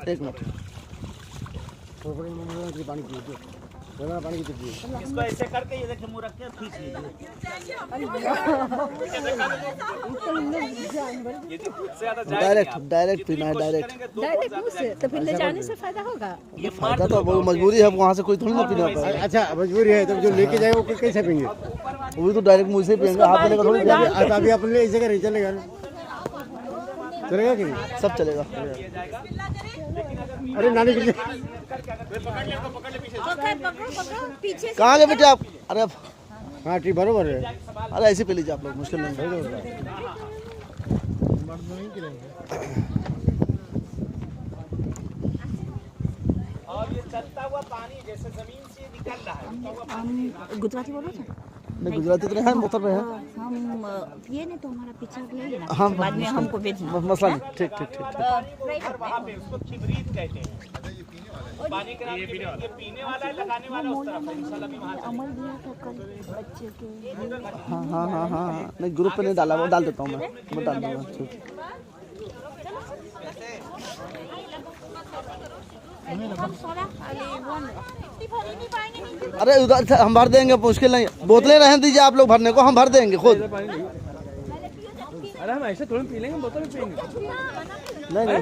एक मिनट पानी पानी इसको ऐसे करके ये देखिए मुंह रख के खींच लीजिए। डायरेक्ट पीना है, डायरेक्ट मुंह से, तो फिर ले जाने से फायदा होगा। ये फायदा तो वो मजबूरी है, वहाँ से कोई थोड़ी ना पीना पाए। अच्छा मजबूरी है, तब जो लेके जाएगा वो कैसे पिएंगे? वो तो डायरेक्ट मुँह से पिएंगे, हाथ में लेकर थोड़ी पिएंगे। अभी अपन ले ऐसे करें, चलेगा ना? चलेगा कि नहीं? सब चलेगा। अरे नानी के लिए पीछे कहाँ गए बेटे आप? अरे अब हाँ ठीक बरोबर है। अरे ऐसे पी लीजिए आप लोग, मुश्किल नहीं है। और ये चलता हुआ पानी जैसे जमीन से निकल रहा है। गुजराती बोलो ना। नहीं गुजराती तो नहीं है, मोतर में है। हम ये नहीं तो हमारा पीछा ले लेना, हाँ बाद में हमको भेजना। मसला नहीं, ठीक ठीक ठीक। और वहाँ पे उसको खिबरीत कहते हैं। पानी के नाम ये पीने वाला है, लगाने वाला उस तरफ है। इंशाल्लाह भी वहाँ अमल दिया था कल बच्चे के। हाँ हाँ हाँ हाँ, नहीं ग्रुप पे नहीं डाला, वो डाल देता हूँ मैं डाल दूँगा। ठीक अरे उधर से हम भर देंगे, मुश्किल नहीं है। बोतलें रहने दीजिए आप लोग भरने को, हम भर देंगे खुद। अरे हम ऐसे थोड़ी पी लेंगे, बोतल में पियेंगे। नहीं नहीं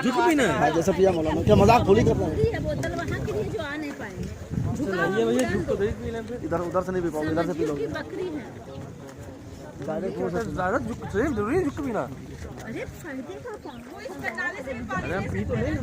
झुक पीना है। हाँ, जैसा पिया मौलाना, क्या मजाक थोड़ी कर रहे हैं। बोतल वहाँ के लिए जो आ नहीं पाएंगे। ये भैया झुक तो दे पी लें फिर। इधर उधर से नहीं पी पाओगे, इधर से पी लोगे। बकरी है। डायरेक्ट वो सब ज़्यादा झुक जरूरी है, झुक पीना। अरे फायदे का क्या? अरे हम पी तो लेंगे।